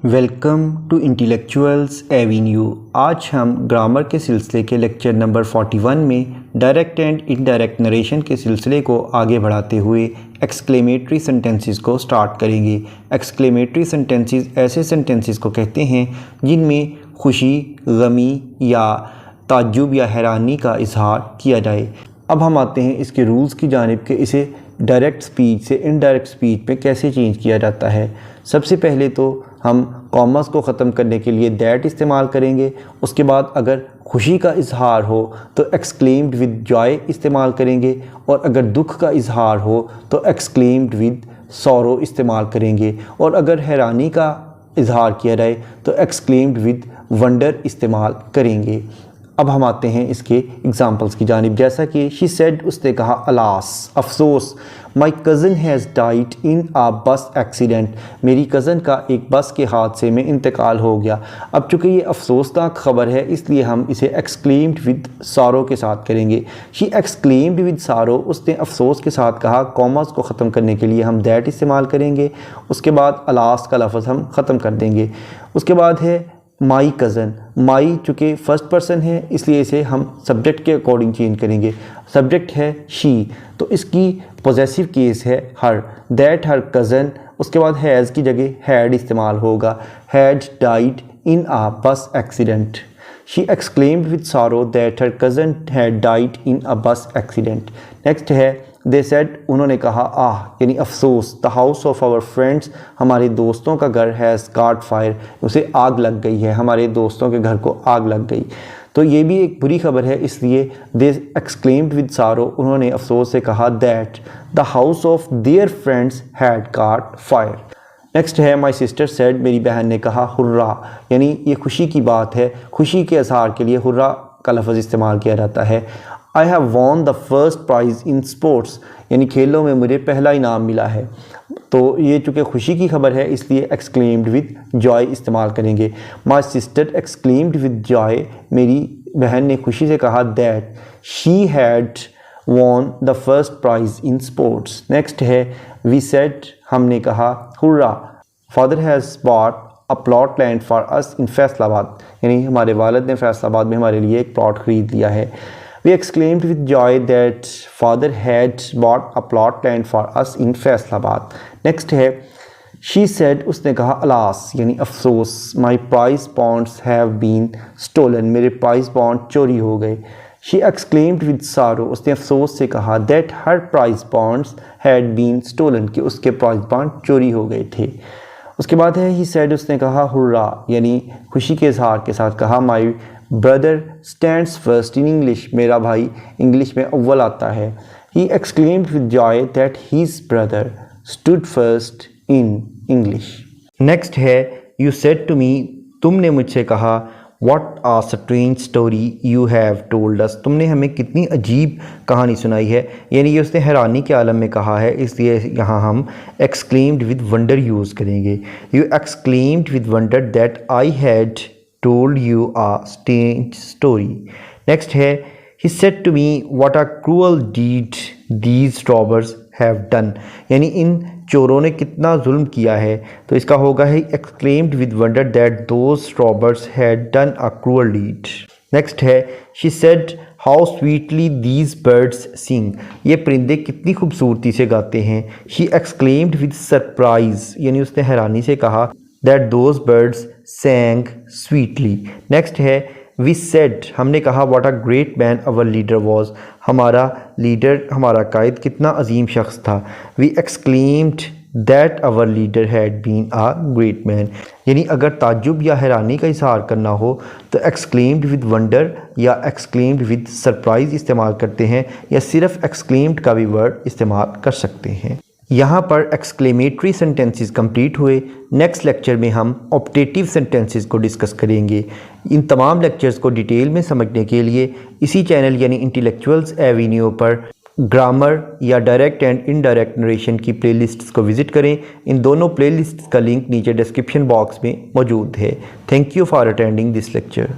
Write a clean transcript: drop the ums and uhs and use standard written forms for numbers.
Welcome to intellectuals Avenue. आज हम grammar के सिलसिले के लेक्चर नंबर 41 में डायरेक्ट एंड इनडायरेक्ट नरेशन के सिलसिले को आगे बढ़ाते हुए एक्सक्लेमेटरी सेंटेंसेस को स्टार्ट करेंगे। एक्सक्लेमेटरी सेंटेंसेस ऐसे सेंटेंसेस को कहते हैं जिनमें खुशी, गमी या ताज्जुब या हैरानी का इजहार किया जाए। अब हम आते हैं इसके रूल्स की जानिब के इसे डायरेक्ट स्पीच से इनडायरेक्ट स्पीच में कैसे चेंज किया जाता है। सबसे पहले तो हम कॉमर्स को ख़त्म करने के लिए दैट इस्तेमाल करेंगे। उसके बाद अगर खुशी का इजहार हो तो एक्सक्लेम्ड विद जॉय इस्तेमाल करेंगे, और अगर दुख का इजहार हो तो एक्सक्लेम्ड विद सॉरो इस्तेमाल करेंगे, और अगर हैरानी का इजहार किया जाए तो एक्सक्लेम्ड विद वंडर इस्तेमाल करेंगे। अब हम आते हैं इसके एग्जाम्पल्स की जानिब। जैसा कि शी सेड, उसने कहा, अलास, अफसोस, my cousin has died in a bus accident, मेरी कज़न का एक बस के हादसे में इंतकाल हो गया। अब चूँकि ये अफसोसनाक ख़बर है इसलिए हम इसे एक्सक्लेम्ड विद सारो के साथ करेंगे। शी एक्सक्लेम्ड विद सारो, उसने अफसोस के साथ कहा। कॉमर्स को ख़त्म करने के लिए हम दैट इस्तेमाल करेंगे। उसके बाद अलास का लफ्ज़ हम ख़त्म कर देंगे। उसके बाद है माई कज़न। माई चूँकि फ़र्स्ट पर्सन है इसलिए इसे हम सब्जेक्ट के अकॉर्डिंग चेंज करेंगे। सब्जेक्ट है शी तो इसकी पॉजेसिव केस है हर। दैट हर कज़न, उसके बाद हैज़ की जगह हैड इस्तेमाल होगा। Had died in a bus accident. She exclaimed with sorrow that her cousin had died in a bus accident. Next है दे सेड, उन्होंने कहा, आह यानी अफसोस, the house of our friends, हमारे दोस्तों का घर हैज़ कॉट फायर, उसे आग लग गई है, हमारे दोस्तों के घर को आग लग गई। तो ये भी एक बुरी खबर है इसलिए दे एक्सक्लेम्ड विद सारो, उन्होंने अफसोस से कहा that the house of their friends had cot fire. Next है माई सिस्टर सेड, मेरी बहन ने कहा, हुर्रा, यानी ये खुशी की बात है। खुशी के इज़हार के लिए हुर्रा का लफ्ज़ इस्तेमाल किया जाता है। I have von the first prize in sports, यानी खेलों में मुझे पहला इनाम मिला है। तो ये चूँकि खुशी की खबर है इसलिए एक्सक्लेम्ड विद जॉय इस्तेमाल करेंगे। My sister exclaimed with joy, मेरी बहन ने खुशी से कहा that she had won the first prize in sports. Next है वी सेड, हमने कहा, hurrah, father has bought a plot land for us in Faisalabad, यानी हमारे वालिद ने फैसलाबाद में हमारे लिए एक प्लॉट ख़रीद लिया है। We exclaimed with joy that father had bought a plot land for us in Faisalabad. Next है she said, उसने कहा, अलास यानी अफसोस, my prize bonds have been stolen, मेरे प्राइज बॉन्ड चोरी हो गए। she exclaimed with sorrow, उसने अफसोस से कहा that her prize bonds had been stolen, कि उसके प्राइज बॉन्ड चोरी हो गए थे। उसके बाद है he said, उसने कहा, हुर्रा यानी खुशी के इजहार के साथ कहा, my brother stands first in English, मेरा भाई इंग्लिश में अव्वल आता है। He exclaimed with joy that his brother stood first in English. Next है यू सेड टू मी, तुमने मुझसे कहा, what a strange story you have told us, तुमने हमें कितनी अजीब कहानी सुनाई है। यानी ये उसने हैरानी के आलम में कहा है इसलिए यहाँ हम एक्सक्लेम्ड विद वंडर यूज़ करेंगे। You exclaimed with wonder that I had told you a strange story. Next है he said to me, what a cruel deed these robbers have done, यानी इन चोरों ने कितना जुल्म किया है। तो इसका होगा है exclaimed with wonder that those robbers had done a cruel deed. Next है she said how sweetly these birds sing, ये परिंदे कितनी खूबसूरती से गाते हैं। she exclaimed with surprise, यानी उसने हैरानी से कहा that those birds sang sweetly. Next है we said, हमने कहा, what a great man our leader was, हमारा लीडर, हमारा कायद कितना अजीम शख्स था। we exclaimed that our leader had been a great man, यानी अगर ताज्जुब या हैरानी का इजहार करना हो तो exclaimed with wonder या exclaimed with surprise इस्तेमाल करते हैं, या सिर्फ exclaimed का भी वर्ड इस्तेमाल कर सकते हैं। यहाँ पर एक्सक्लेमेटरी सेंटेंसेस कंप्लीट हुए। नेक्स्ट लेक्चर में हम ऑप्टेटिव सेंटेंसेस को डिस्कस करेंगे। इन तमाम लेक्चर्स को डिटेल में समझने के लिए इसी चैनल यानी इंटेलेक्चुअल्स एवेन्यू पर ग्रामर या डायरेक्ट एंड इनडायरेक्ट नरेशन की प्लेलिस्ट्स को विज़िट करें। इन दोनों प्लेलिस्ट्स का लिंक नीचे डिस्क्रिप्शन बॉक्स में मौजूद है। Thank you for attending this lecture.